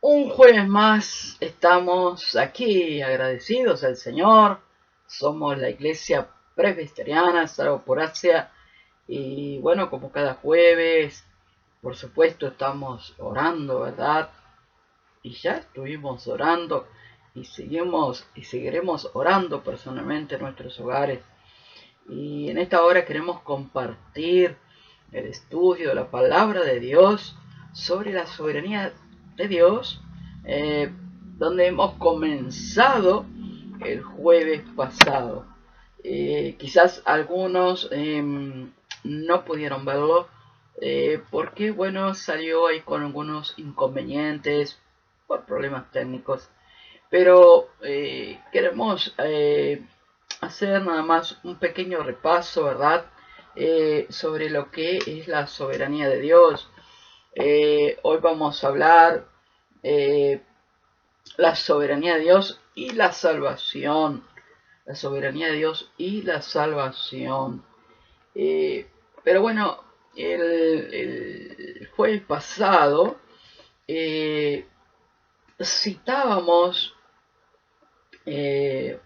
Un jueves más estamos aquí agradecidos al Señor. Somos la Iglesia Presbiteriana Salvo por Asia. Y bueno, como cada jueves, por supuesto, estamos orando, ¿verdad? Y ya estuvimos orando y seguimos y seguiremos orando personalmente en nuestros hogares. Y en esta hora queremos compartir el estudio de la palabra de Dios sobre la soberanía de Dios, eh, donde hemos comenzado el jueves pasado. Quizás algunos no pudieron verlo porque, bueno, salió ahí con algunos inconvenientes por problemas técnicos. Pero queremos hacer nada más un pequeño repaso, ¿verdad? Sobre lo que es la soberanía de Dios. Hoy vamos a hablar eh, la soberanía de Dios y la salvación. La soberanía de Dios y la salvación. Eh, pero bueno, el jueves pasado eh, citábamos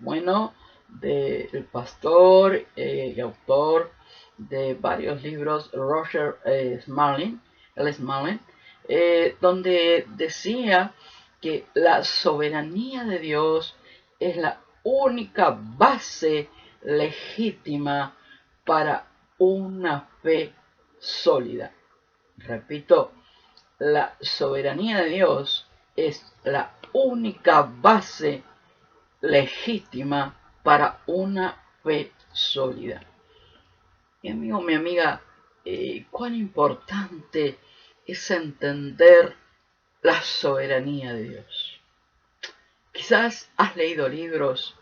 bueno, del pastor y autor de varios libros, Roger Smalling, donde decía que la soberanía de Dios es la única base legítima para una fe sólida. Repito, la soberanía de Dios es la única base legítima para una fe sólida. Mi amigo, mi amiga, cuán importante es entender la soberanía de Dios. Quizás has leído libros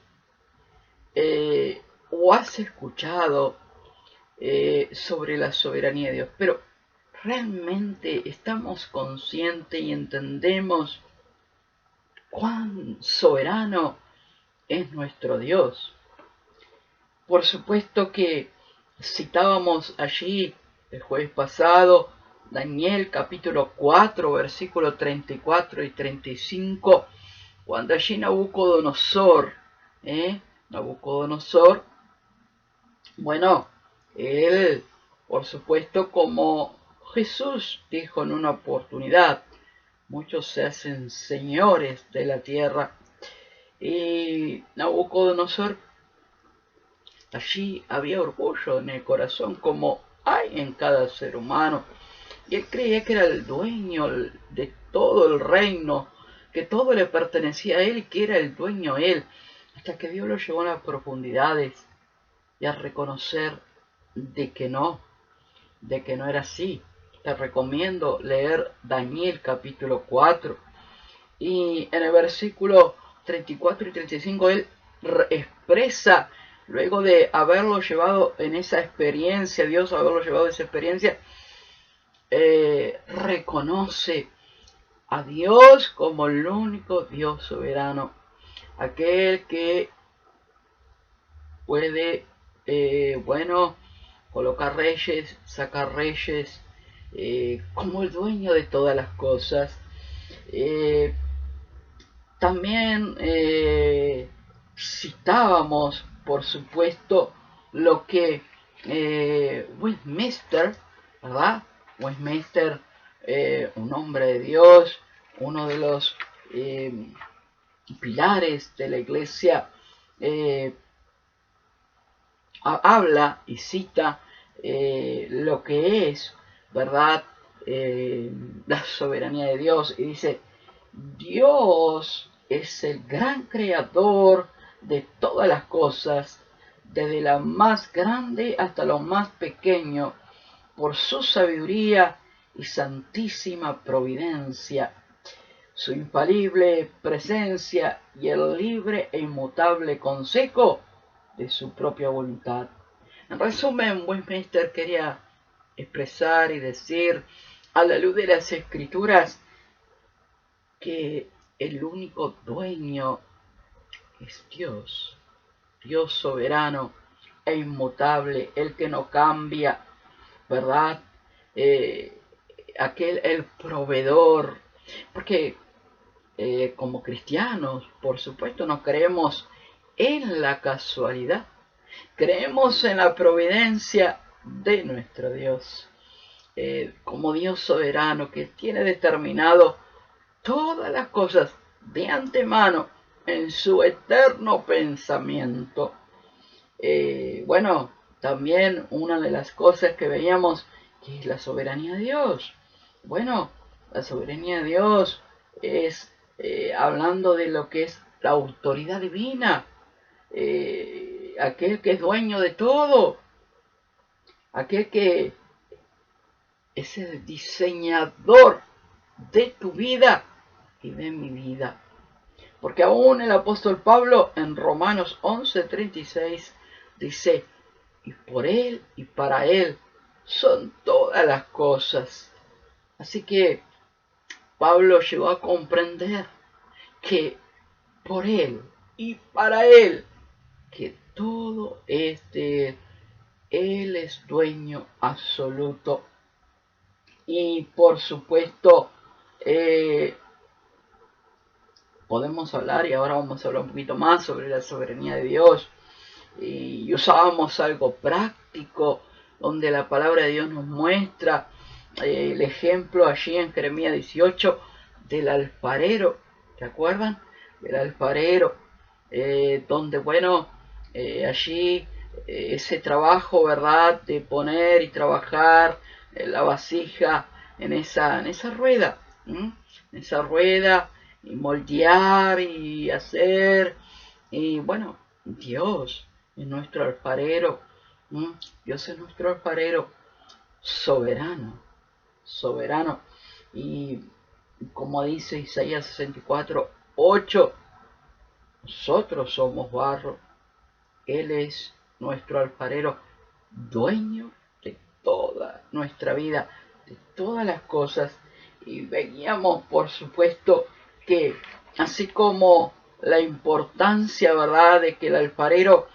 o has escuchado sobre la soberanía de Dios, pero realmente estamos conscientes y entendemos cuán soberano es nuestro Dios. Por supuesto que citábamos allí el jueves pasado Daniel capítulo 4 versículo 34 y 35, cuando allí Nabucodonosor, Nabucodonosor, bueno, él, por supuesto, como Jesús dijo en una oportunidad, muchos se hacen señores de la tierra, y Nabucodonosor, allí había orgullo en el corazón como hay en cada ser humano. Y él creía que era el dueño de todo el reino, que todo le pertenecía a él y que era el dueño él. Hasta que Dios lo llevó a las profundidades y a reconocer de que no era así. Te recomiendo leer Daniel capítulo 4. Y en el versículo 34 y 35 él expresa, luego de haberlo llevado en esa experiencia, Dios haberlo llevado en esa experiencia, reconoce a Dios como el único Dios soberano, aquel que puede, bueno, colocar reyes, sacar reyes, como el dueño de todas las cosas. Eh, También citábamos, por supuesto, lo que Westminster, ¿verdad? Westminster, un hombre de Dios, uno de los eh, pilares de la iglesia, eh, habla y cita lo que es, ¿verdad? La soberanía de Dios y dice, Dios es el gran creador de todas las cosas, desde la más grande hasta lo más pequeño, por su sabiduría y santísima providencia, su infalible presencia y el libre e inmutable consejo de su propia voluntad. En resumen, Westminster quería expresar y decir, a la luz de las escrituras, que el único dueño es Dios, Dios soberano e inmutable, el que no cambia, ¿verdad? Eh, el proveedor, porque como cristianos, por supuesto, no creemos en la casualidad, creemos en la providencia de nuestro Dios, como Dios soberano que tiene determinado todas las cosas de antemano en su eterno pensamiento. Bueno, también una de las cosas que veíamos que es la soberanía de Dios. Bueno, la soberanía de Dios es hablando de lo que es la autoridad divina, aquel que es dueño de todo, aquel que es el diseñador de tu vida y de mi vida. Porque aún el apóstol Pablo en Romanos 11:36 dice, y por él y para él son todas las cosas. Así que Pablo llegó a comprender que por él y para él, que todo es de él, él es dueño absoluto. Y por supuesto, podemos hablar, y ahora vamos a hablar un poquito más sobre la soberanía de Dios, y usábamos algo práctico, donde la palabra de Dios nos muestra el ejemplo allí en Jeremías 18 del alfarero, ¿te acuerdan? Del alfarero, donde bueno, allí ese trabajo, ¿verdad? De poner y trabajar la vasija en esa rueda, en esa rueda, y moldear y hacer, y bueno, Dios es nuestro alfarero, Dios es nuestro alfarero soberano, soberano. Y como dice Isaías 64:8, nosotros somos barro, Él es nuestro alfarero, dueño de toda nuestra vida, de todas las cosas. Y veíamos, por supuesto, que así como la importancia, ¿verdad?, de que el alfarero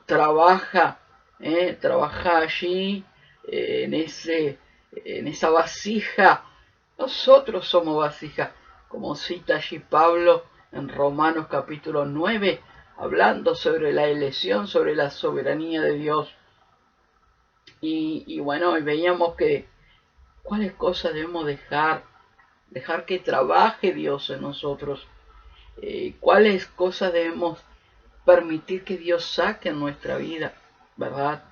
trabaja allí, en esa vasija. Nosotros somos vasija, como cita allí Pablo en Romanos capítulo 9, hablando sobre la elección, sobre la soberanía de Dios. Y bueno, y veíamos que cuáles cosas debemos dejar que trabaje Dios en nosotros, cuáles cosas debemos permitir que Dios saque en nuestra vida, ¿verdad?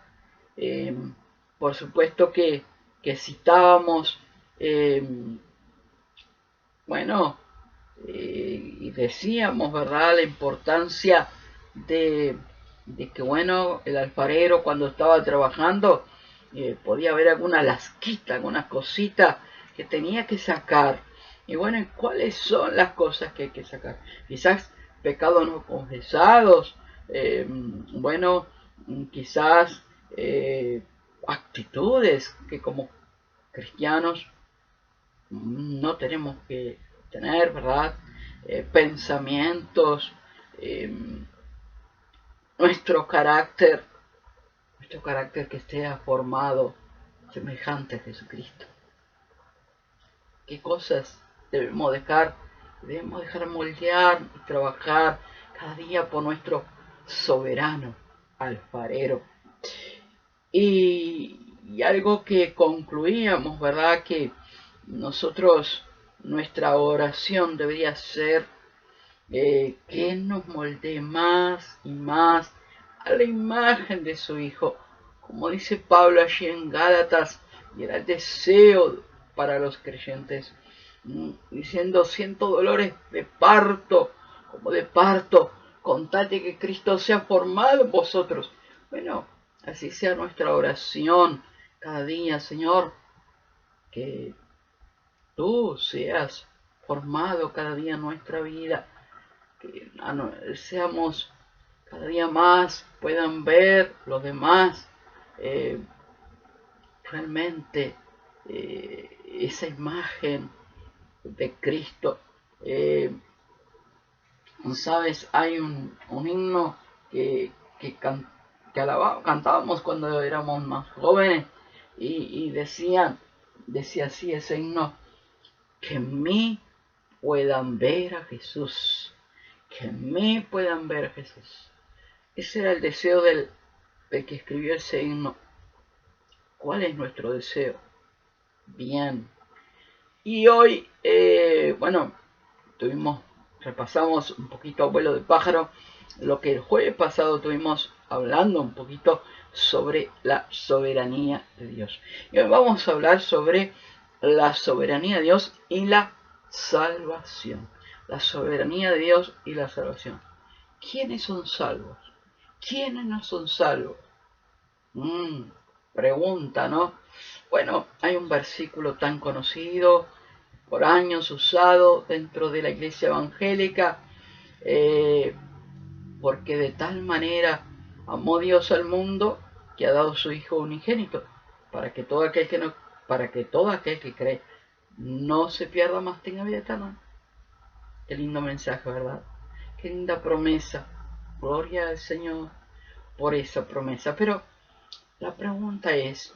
Eh, por supuesto que citábamos, eh, bueno, y decíamos, ¿verdad?, la importancia de, de que, bueno, el alfarero cuando estaba trabajando podía haber alguna lasquita, alguna cosita que tenía que sacar. Y bueno, ¿cuáles son las cosas que hay que sacar? Quizás pecados no confesados, bueno, quizás actitudes que como cristianos no tenemos que tener, ¿verdad? Pensamientos, eh, nuestro carácter que esté formado semejante a Jesucristo. ¿Qué cosas debemos dejar? Debemos dejar moldear y trabajar cada día por nuestro soberano alfarero. Y algo que concluíamos, ¿verdad? Que nosotros, nuestra oración debería ser que nos moldee más y más a la imagen de su Hijo. Como dice Pablo allí en Gálatas, y era el deseo para los creyentes, diciendo: siento dolores de parto, como de parto, con tal de que Cristo sea formado en vosotros. Bueno, así sea nuestra oración cada día, Señor, que tú seas formado cada día en nuestra vida, que seamos cada día más, puedan ver los demás realmente esa imagen de Cristo. Sabes, hay un himno que cantábamos cuando éramos más jóvenes, y decía así ese himno: que en mí puedan ver a Jesús, que en mí puedan ver a Jesús. Ese era el deseo del que escribió ese himno. ¿Cuál es nuestro deseo? Bien. Y hoy, bueno, repasamos un poquito a vuelo de pájaro lo que el jueves pasado estuvimos hablando un poquito sobre la soberanía de Dios. Y hoy vamos a hablar sobre la soberanía de Dios y la salvación. La soberanía de Dios y la salvación. ¿Quiénes son salvos? ¿Quiénes no son salvos? Pregunta, ¿no? Bueno, hay un versículo tan conocido, por años usado dentro de la iglesia evangélica, porque de tal manera amó Dios al mundo que ha dado su Hijo unigénito, para que todo aquel que no, para que todo aquel que cree no se pierda, más tenga vida eterna. Qué lindo mensaje, ¿verdad? Qué linda promesa. Gloria al Señor por esa promesa. Pero la pregunta ¿es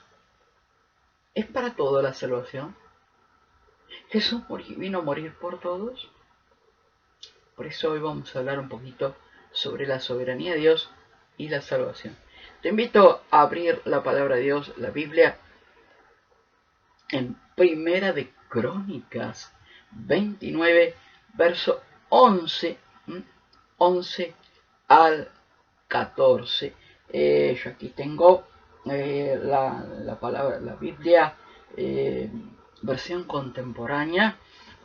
para toda la salvación? ¿Jesús vino a morir por todos? Por eso hoy vamos a hablar un poquito sobre la soberanía de Dios y la salvación. Te invito a abrir la palabra de Dios, la Biblia, en Primera de Crónicas 29, verso 11, 11 al 14. Yo aquí tengo la palabra, la Biblia, versión contemporánea,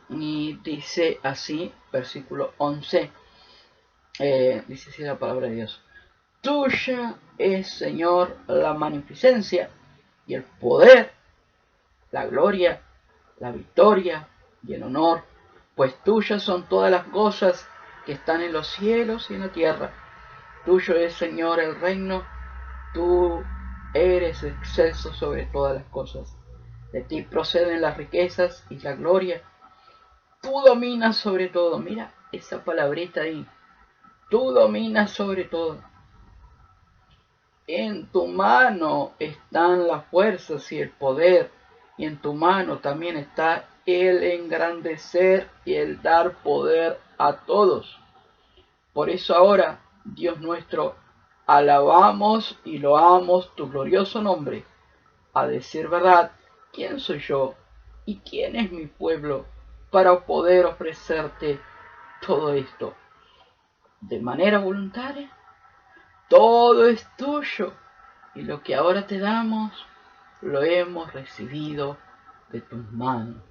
y dice así, versículo 11, dice así la palabra de Dios. Tuya es, Señor, la magnificencia y el poder, la gloria, la victoria y el honor, pues tuyas son todas las cosas que están en los cielos y en la tierra. Tuyo es, Señor, el reino, tú eres excelso sobre todas las cosas. De ti proceden las riquezas y la gloria. Tú dominas sobre todo. Mira esa palabrita ahí. Tú dominas sobre todo. En tu mano están las fuerzas y el poder, y en tu mano también está el engrandecer y el dar poder a todos. Por eso ahora, Dios nuestro, alabamos y loamos tu glorioso nombre. A decir verdad, ¿quién soy yo y quién es mi pueblo para poder ofrecerte todo esto? De manera voluntaria, todo es tuyo. Y lo que ahora te damos, lo hemos recibido de tus manos.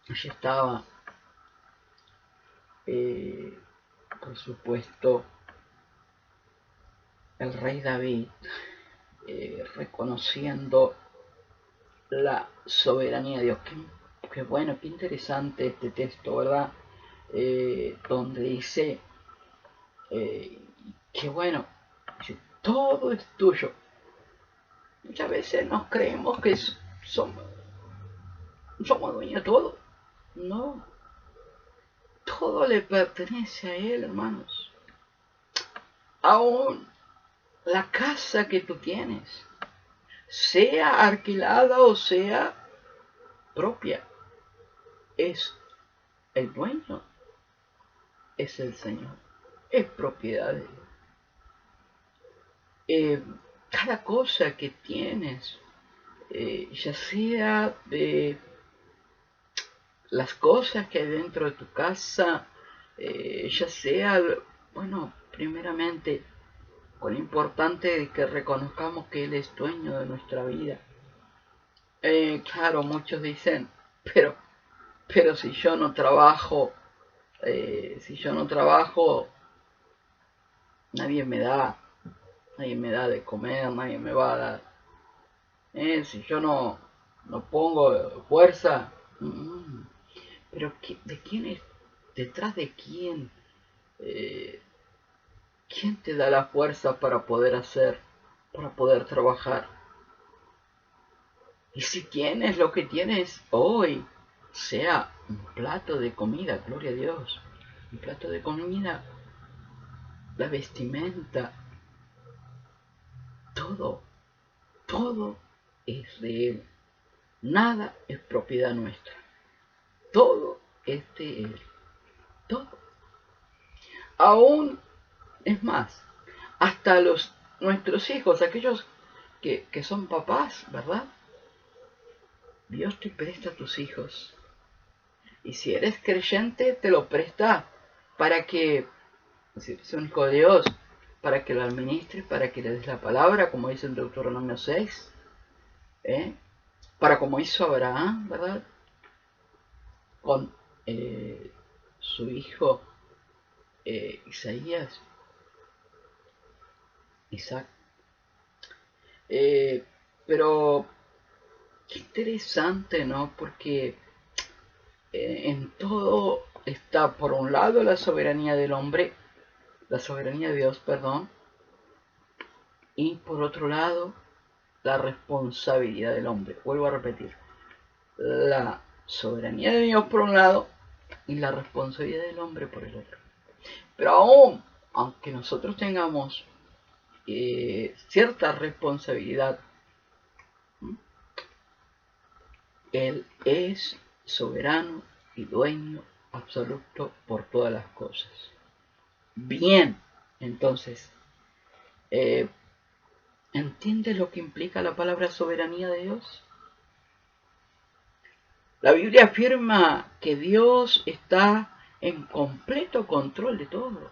Allí estaba, por supuesto, el rey David, reconociendo la soberanía de Dios. Qué bueno, qué interesante este texto, ¿verdad? Donde dice, qué bueno, dice, todo es tuyo. Muchas veces nos creemos que somos dueños de todo. No, todo le pertenece a Él, hermanos. Aún la casa que tú tienes, sea alquilada o sea propia, es el dueño, es el Señor, es propiedad de Él. Cada cosa que tienes, ya sea de las cosas que hay dentro de tu casa, ya sea, bueno, primeramente, con lo importante de que reconozcamos que Él es dueño de nuestra vida. Claro, muchos dicen, pero si yo no trabajo, nadie me da, de comer, nadie me va a dar. Si yo no pongo fuerza, pero ¿de quién es? ¿Detrás de quién? ¿Quién te da la fuerza para poder hacer, para poder trabajar? Y si tienes lo que tienes hoy, sea un plato de comida, gloria a Dios, un plato de comida, la vestimenta, todo es de Él. Nada es propiedad nuestra. Todo es de Él. Todo. Aún, es más, hasta nuestros hijos, aquellos que son papás, ¿verdad? Dios te presta a tus hijos. Y si eres creyente, te lo presta para que, si eres un hijo de Dios, para que lo administres, para que le des la palabra, como dice en Deuteronomio 6, para como hizo Abraham, ¿verdad? Con su hijo Isaías, Isaac. Pero qué interesante, ¿no? Porque en todo está, por un lado, la soberanía del hombre, la soberanía de Dios, perdón, y por otro lado, la responsabilidad del hombre. Vuelvo a repetir, la soberanía de Dios por un lado y la responsabilidad del hombre por el otro. Pero aún, aunque nosotros tengamos cierta responsabilidad, Él es soberano y dueño absoluto por todas las cosas. Bien, entonces, ¿entiendes lo que implica la palabra soberanía de Dios? La Biblia afirma que Dios está en completo control de todo.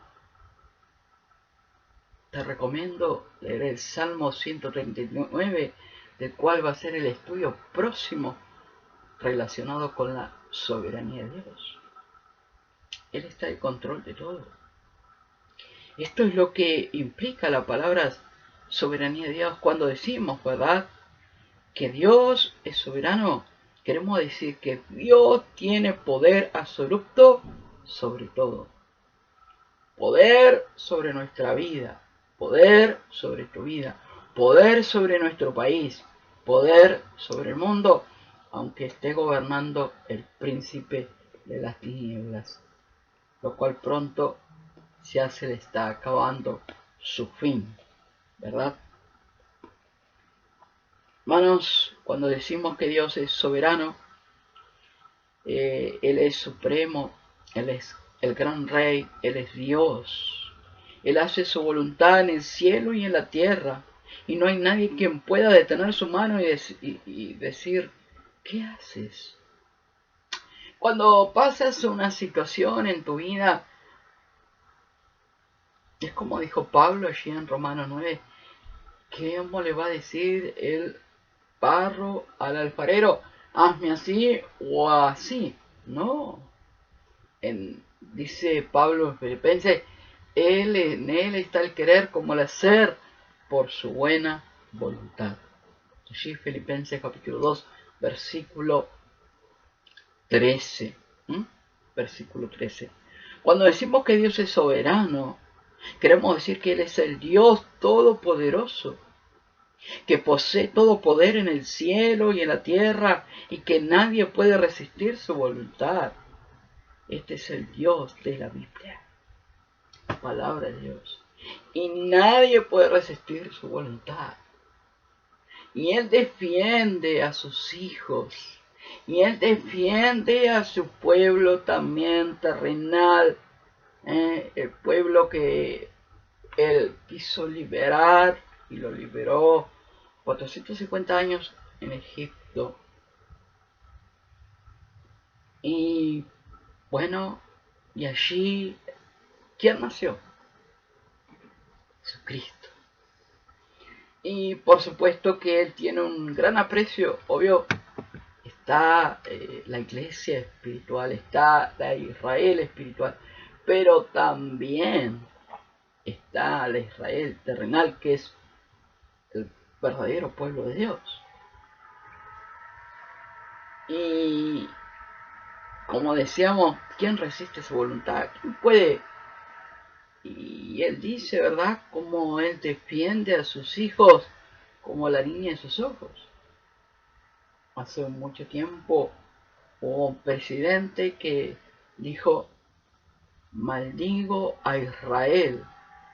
Te recomiendo leer el Salmo 139, del cual va a ser el estudio próximo relacionado con la soberanía de Dios. Él está en control de todo. Esto es lo que implica la palabra soberanía de Dios cuando decimos, ¿verdad?, que Dios es soberano. Queremos decir que Dios tiene poder absoluto sobre todo. Poder sobre nuestra vida, poder sobre tu vida, poder sobre nuestro país, poder sobre el mundo, aunque esté gobernando el príncipe de las tinieblas, lo cual pronto ya se le está acabando su fin, ¿verdad? Hermanos, cuando decimos que Dios es soberano, Él es supremo, Él es el gran rey, Él es Dios. Él hace su voluntad en el cielo y en la tierra, y no hay nadie quien pueda detener su mano y decir, ¿qué haces? Cuando pasas una situación en tu vida, es como dijo Pablo allí en Romanos 9, ¿cómo le va a decir el barro al alfarero? Hazme así o así. No. Dice Pablo en Filipenses, en él está el querer como el hacer por su buena voluntad. Allí Filipenses capítulo 2, versículo 13. Versículo 13. Cuando decimos que Dios es soberano, queremos decir que Él es el Dios todopoderoso, que posee todo poder en el cielo y en la tierra y que nadie puede resistir su voluntad. Este es el Dios de la Biblia, la palabra de Dios. Y nadie puede resistir su voluntad. Y Él defiende a sus hijos. Y Él defiende a su pueblo también terrenal. El pueblo que Él quiso liberar y lo liberó 450 años en Egipto. Y bueno, y allí, ¿quién nació? Jesucristo. Y por supuesto que Él tiene un gran aprecio, obvio, está la iglesia espiritual, está la Israel espiritual, pero también está la Israel terrenal, que es el verdadero pueblo de Dios. Y como decíamos, ¿quién resiste su voluntad? ¿Quién puede? Y Él dice, ¿verdad?, cómo Él defiende a sus hijos como la niña de sus ojos. Hace mucho tiempo hubo un presidente que dijo, maldigo a Israel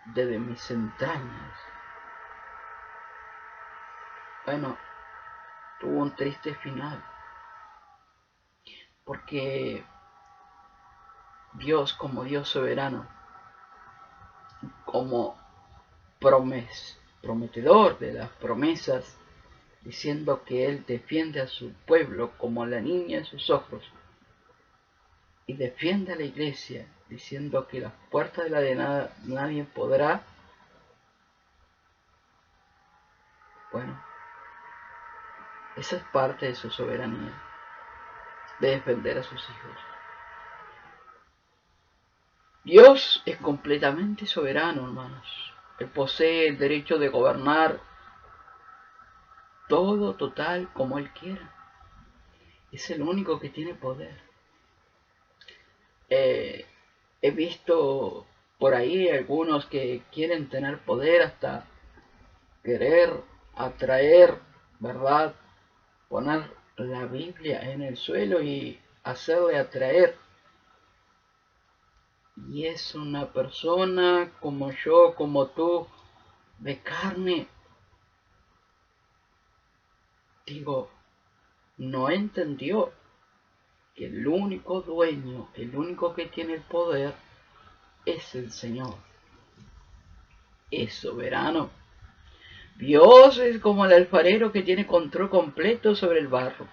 desde mis entrañas. Bueno, tuvo un triste final. porque Dios, como Dios soberano, como prometedor de las promesas, diciendo que Él defiende a su pueblo como la niña en sus ojos, y defiende a la iglesia, diciendo que las puertas de la de nada nadie podrá. Bueno, esa es parte de su soberanía, de defender a sus hijos. Dios es completamente soberano, hermanos. Él posee el derecho de gobernar todo total como Él quiera. Es el único que tiene poder. He visto por ahí algunos que quieren tener poder hasta querer atraer, ¿verdad? Poner la Biblia en el suelo y hacerle atraer. Y es una persona como yo, como tú, de carne. Digo, no entendió que el único dueño, el único que tiene el poder, es el Señor. Es soberano. Dios es como el alfarero que tiene control completo sobre el barro.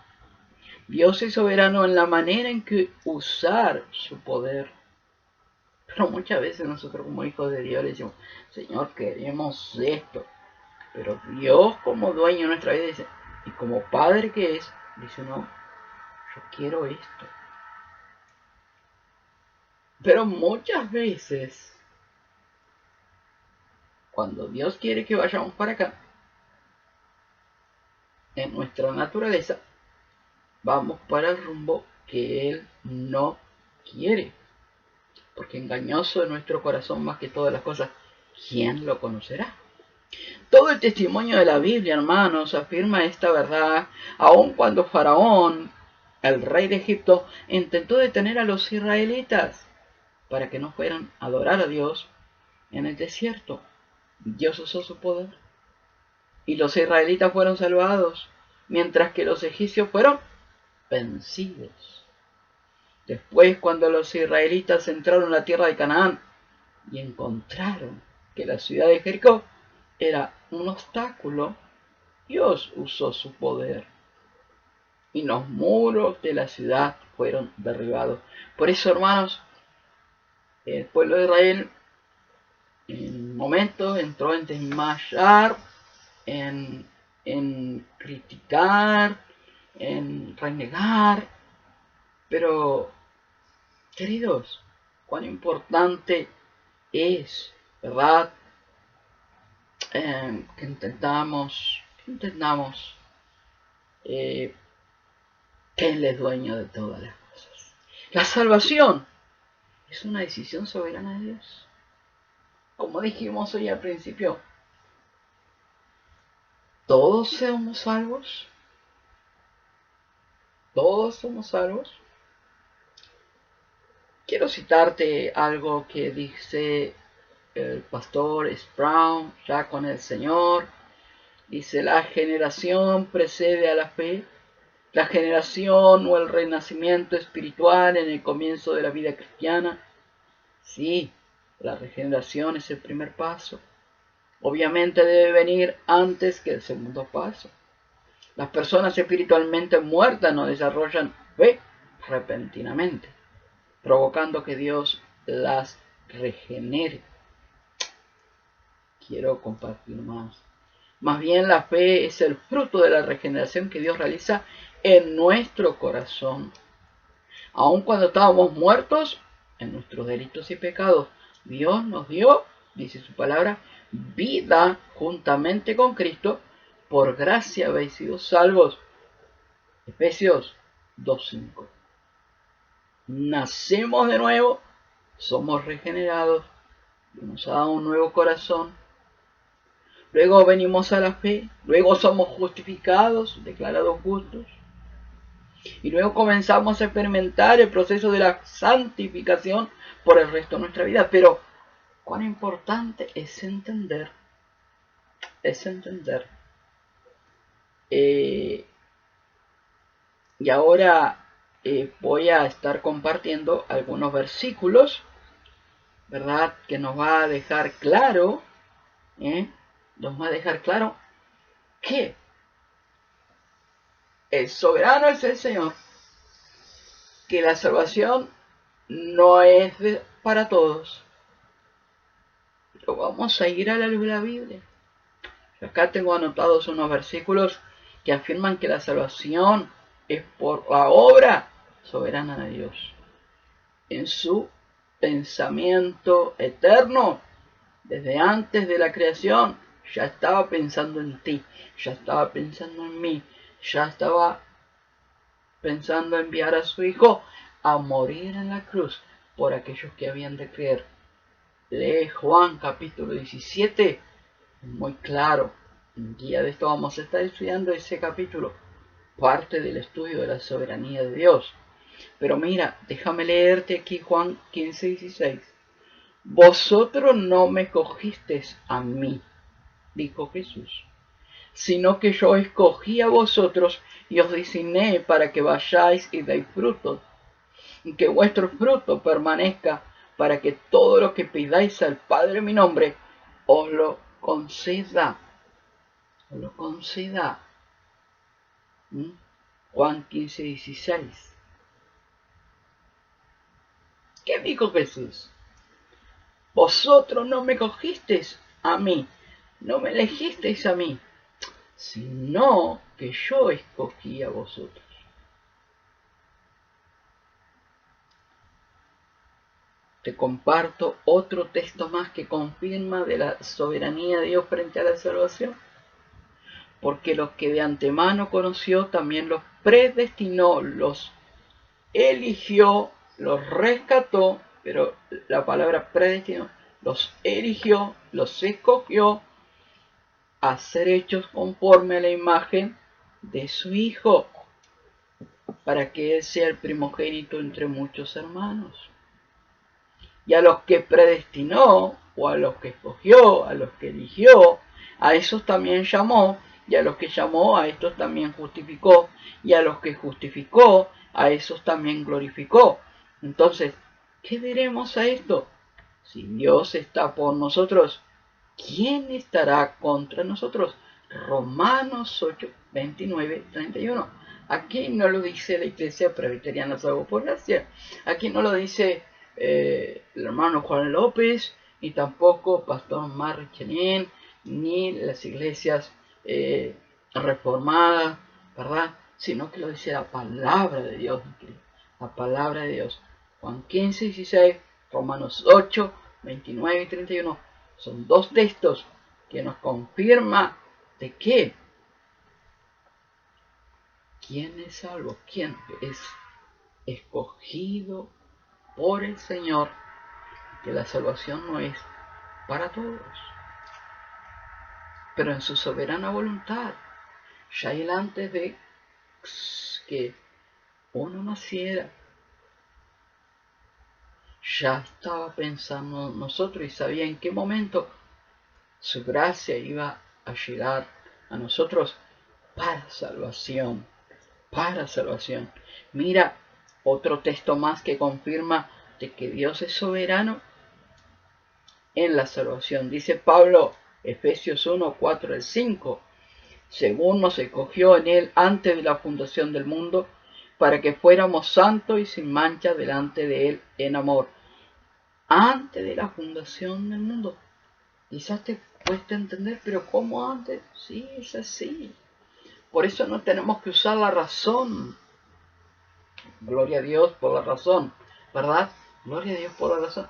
Dios es soberano en la manera en que usar su poder. Pero muchas veces nosotros como hijos de Dios le decimos, Señor, queremos esto. Pero Dios como dueño de nuestra vida dice, y como padre que es, dice, no, yo quiero esto. Pero muchas veces, cuando Dios quiere que vayamos para acá, en nuestra naturaleza, vamos para el rumbo que Él no quiere. Porque engañoso es nuestro corazón más que todas las cosas. ¿Quién lo conocerá? Todo el testimonio de la Biblia, hermanos, afirma esta verdad, aun cuando Faraón, el rey de Egipto, intentó detener a los israelitas para que no fueran a adorar a Dios en el desierto. Dios usó su poder y los israelitas fueron salvados, mientras que los egipcios fueron vencidos. Después, cuando los israelitas entraron en la tierra de Canaán y encontraron que la ciudad de Jericó era un obstáculo, Dios usó su poder y los muros de la ciudad fueron derribados. Por eso, hermanos, el pueblo de Israel en momentos entró en desmayar, en criticar, en renegar, pero, queridos, cuán importante es, ¿verdad? Que entendamos eh, que Él es dueño de todas las cosas. La salvación es una decisión soberana de Dios. Como dijimos hoy al principio, todos somos salvos. Todos somos salvos. Quiero citarte algo que dice el pastor Sproul, ya con el Señor. Dice, la generación precede a la fe. La generación o el renacimiento espiritual en el comienzo de la vida cristiana. Sí, la regeneración es el primer paso. Obviamente debe venir antes que el segundo paso. Las personas espiritualmente muertas no desarrollan fe repentinamente, provocando que Dios las regenere. Quiero compartir más. Más bien la fe es el fruto de la regeneración que Dios realiza en nuestro corazón. Aun cuando estábamos muertos en nuestros delitos y pecados, Dios nos dio, dice su palabra, vida juntamente con Cristo. Por gracia habéis sido salvos. Efesios 2:5. Nacemos de nuevo, somos regenerados, nos ha dado un nuevo corazón. Luego venimos a la fe, luego somos justificados, declarados justos. Y luego comenzamos a experimentar el proceso de la santificación por el resto de nuestra vida. Pero cuán importante es entender, y ahora voy a estar compartiendo algunos versículos, ¿verdad? Que nos va a dejar claro, nos va a dejar claro que el soberano es el Señor, que la salvación no es para todos. Pero vamos a ir a la luz de la Biblia. Acá tengo anotados unos versículos que afirman que la salvación es por la obra soberana de Dios. En su pensamiento eterno, desde antes de la creación, ya estaba pensando en ti, ya estaba pensando en mí, ya estaba pensando en enviar a su Hijo a morir en la cruz por aquellos que habían de creer. Lee Juan capítulo 17, muy claro. Un día de esto vamos a estar estudiando ese capítulo, parte del estudio de la soberanía de Dios. Pero mira, déjame leerte aquí Juan 15, 16. Vosotros no me cogisteis a mí, dijo Jesús, sino que yo escogí a vosotros y os designé para que vayáis y deis frutos, y que vuestro fruto permanezca, para que todo lo que pidáis al Padre en mi nombre, os lo conceda. Os lo conceda. Juan 15, 16. ¿Qué dijo Jesús? Vosotros no me cogisteis a mí, no me elegisteis a mí, sino que yo escogí a vosotros. Te comparto otro texto más que confirma de la soberanía de Dios frente a la salvación. Porque los que de antemano conoció, también los predestinó, los eligió, los rescató, pero la palabra predestinó, los eligió, los escogió a ser hechos conforme a la imagen de su Hijo, para que Él sea el primogénito entre muchos hermanos. Y a los que predestinó, o a los que escogió, a los que eligió, a esos también llamó, y a los que llamó, a estos también justificó, y a los que justificó, a esos también glorificó. Entonces, ¿qué diremos a esto? Si Dios está por nosotros, ¿quién estará contra nosotros? Romanos 8, 29, 31. Aquí no lo dice la Iglesia Presbiteriana Salvo por Gracia. Aquí no lo dice el hermano Juan López, ni tampoco Pastor Marchenín, ni las iglesias reformadas, ¿verdad? Sino que lo dice la palabra de Dios. La palabra de Dios. Juan 15, 16, Romanos 8, 29 y 31. Son dos textos que nos confirman de que quién es salvo, quién es escogido por el Señor, que la salvación no es para todos, pero en su soberana voluntad, ya él antes de que uno naciera, ya estaba pensando en nosotros y sabía en qué momento su gracia iba a llegar a nosotros para salvación, para salvación. Mira, otro texto más que confirma de que Dios es soberano en la salvación. Dice Pablo, Efesios 1, 4 al 5, según nos escogió en él antes de la fundación del mundo, para que fuéramos santos y sin mancha delante de él en amor. Antes de la fundación del mundo. Quizás te cuesta entender, pero ¿cómo antes? Sí, es así. Por eso no tenemos que usar la razón. Gloria a Dios por la razón, ¿verdad? Gloria a Dios por la razón.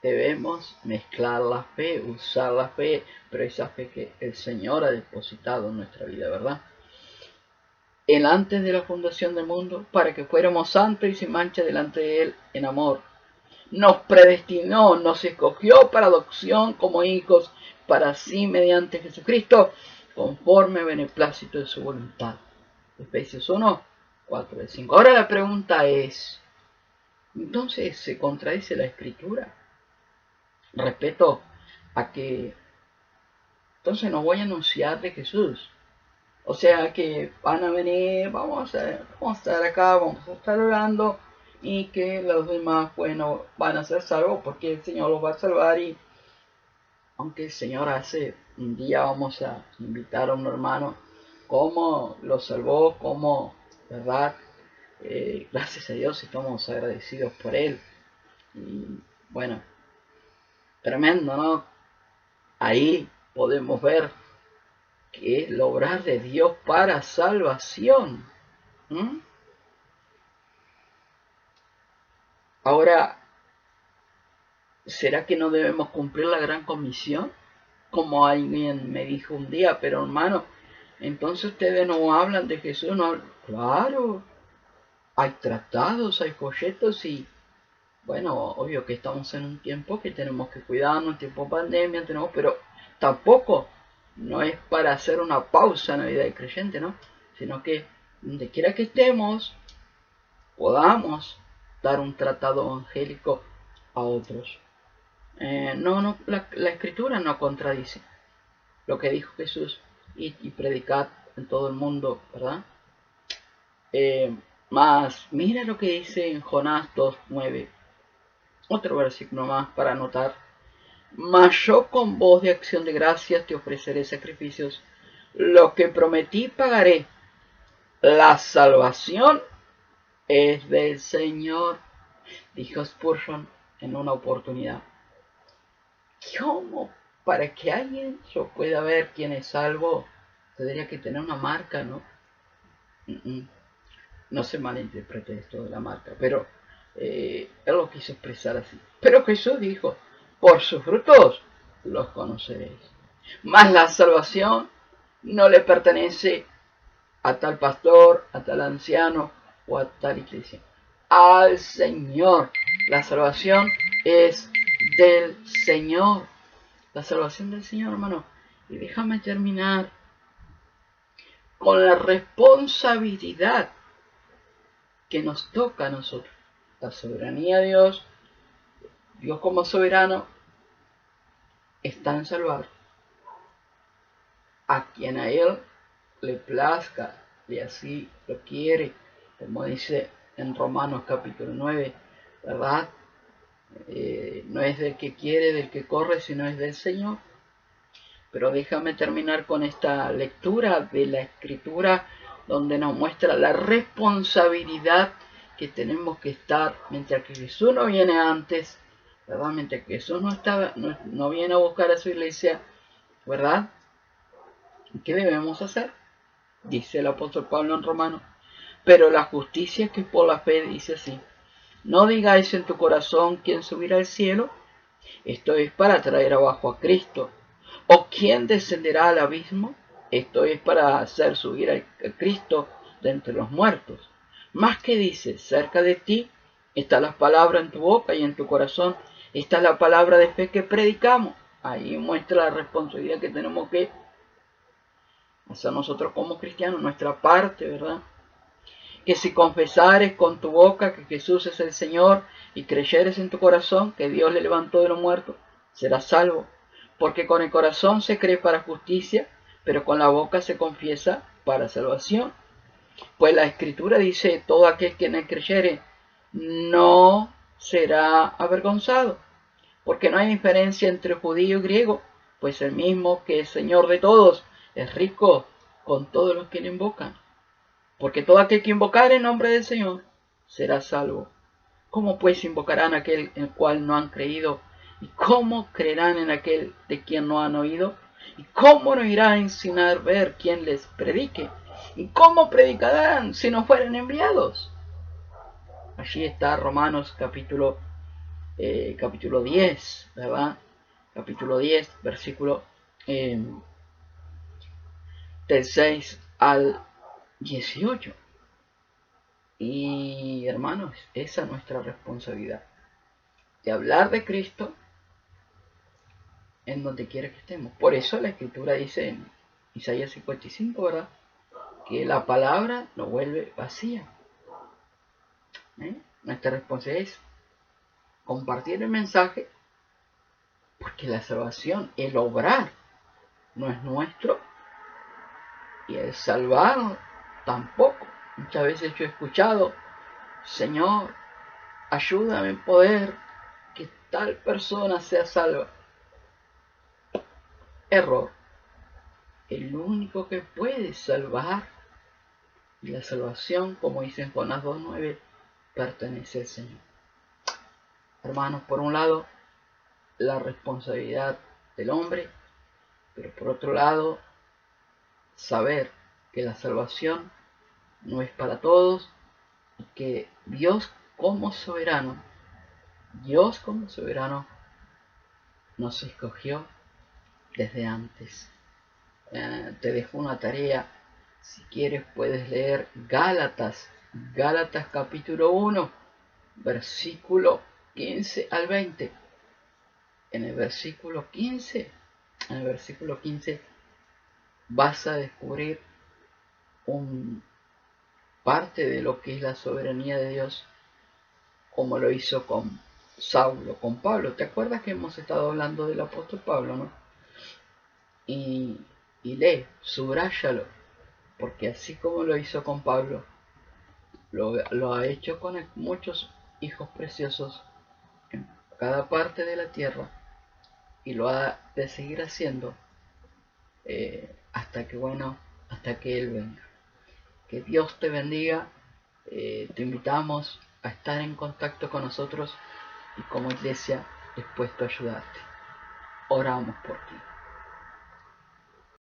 Debemos mezclar la fe, usar la fe, pero esa fe que el Señor ha depositado en nuestra vida, ¿verdad? Él antes de la fundación del mundo, para que fuéramos santos y sin mancha delante de Él en amor. Nos predestinó, nos escogió para adopción como hijos, para sí mediante Jesucristo, conforme beneplácito de su voluntad. Efesios 1, 4 y 5. Ahora la pregunta es, ¿entonces se contradice la Escritura respecto a que entonces no voy a anunciar de Jesús? O sea que van a venir, vamos a estar acá, vamos a estar orando y que los demás, bueno, van a ser salvos porque el Señor los va a salvar. Y aunque el Señor hace un día, vamos a invitar a un hermano cómo los salvó, cómo, ¿verdad? Gracias a Dios estamos agradecidos por Él. Y bueno, tremendo, ¿no? Ahí podemos ver que es el obrar de Dios para salvación. ¿Mm? Ahora, ¿será que no debemos cumplir la gran comisión? Como alguien me dijo un día, pero hermano, entonces ustedes no hablan de Jesús, no. Claro, hay tratados, hay folletos y bueno, obvio que estamos en un tiempo que tenemos que cuidarnos, un tiempo de pandemia, pero tampoco no es para hacer una pausa en la vida del creyente, ¿no? Sino que donde quiera que estemos, podamos dar un tratado evangélico a otros. La escritura no contradice lo que dijo Jesús y predicad en todo el mundo, ¿verdad? Más, mira lo que dice en Jonás 2:9, otro versículo más para anotar. Mas yo con voz de acción de gracias te ofreceré sacrificios, lo que prometí pagaré. La salvación es del Señor, dijo Spurgeon en una oportunidad. ¿Cómo? Para que alguien yo pueda ver quién es salvo, tendría que tener una marca, ¿no? No se malinterprete esto de la marca, pero él lo quiso expresar así. Pero Jesús dijo, por sus frutos los conoceréis. Mas la salvación no le pertenece a tal pastor, a tal anciano o a tal iglesia. Al Señor. La salvación es del Señor. La salvación del Señor, hermano. Y déjame terminar con la responsabilidad que nos toca a nosotros. La soberanía de Dios, Dios como soberano, está en salvar a quien a Él le plazca y así lo quiere, como dice en Romanos capítulo 9, ¿verdad? No es del que quiere, del que corre, sino es del Señor. Pero déjame terminar con esta lectura de la Escritura donde nos muestra la responsabilidad que tenemos que estar mientras que Jesús no viene antes, ¿verdad? Mientras que Jesús no viene a buscar a su iglesia, ¿verdad? ¿Qué debemos hacer? Dice el apóstol Pablo en Romanos. Pero la justicia que es por la fe dice así: no digáis en tu corazón quién subirá al cielo, esto es para traer abajo a Cristo. ¿O quién descenderá al abismo? Esto es para hacer subir a Cristo de entre los muertos. Más que dice, cerca de ti está la palabra en tu boca y en tu corazón está la palabra de fe que predicamos. Ahí muestra la responsabilidad que tenemos que hacer nosotros como cristianos, nuestra parte, ¿verdad? Que si confesares con tu boca que Jesús es el Señor y creyeres en tu corazón que Dios le levantó de los muertos, serás salvo. Porque con el corazón se cree para justicia, pero con la boca se confiesa para salvación. Pues la Escritura dice, todo aquel que en él creyere no será avergonzado. Porque no hay diferencia entre judío y griego, pues el mismo que es Señor de todos es rico con todos los que le invocan. Porque todo aquel que invocare el nombre del Señor será salvo. ¿Cómo pues invocarán a aquel en el cual no han creído? ¿Y cómo creerán en aquel de quien no han oído? ¿Y cómo no irán sin ver quien les predique? ¿Y cómo predicarán si no fueren enviados? Allí está Romanos capítulo 10, ¿verdad? Capítulo 10, versículo del 6 al 18. Y hermanos, esa es nuestra responsabilidad, de hablar de Cristo en donde quiera que estemos. Por eso la Escritura dice en Isaías 55, ¿verdad? Que la palabra no vuelve vacía. Nuestra responsabilidad es compartir el mensaje, porque la salvación, el obrar, no es nuestro, Y el salvar tampoco. Muchas veces yo he escuchado, Señor, ayúdame en poder que tal persona sea salva. Error. El único que puede salvar, y la salvación, como dice en Jonás 2:9, pertenece al Señor. Hermanos, por un lado, la responsabilidad del hombre, pero por otro lado, saber que la salvación no es para todos y que Dios como soberano nos escogió desde antes. Te dejo una tarea. Si quieres puedes leer Gálatas capítulo 1, versículo 15 al 20. En el versículo 15 vas a descubrir parte de lo que es la soberanía de Dios, como lo hizo con Saulo, con Pablo. ¿Te acuerdas que hemos estado hablando del apóstol Pablo, no? Y subráyalo, porque así como lo hizo con Pablo, lo ha hecho con muchos hijos preciosos en cada parte de la tierra, y lo ha de seguir haciendo hasta que Él venga. Que Dios te bendiga. Te invitamos a estar en contacto con nosotros y como iglesia dispuesto a ayudarte. Oramos por ti.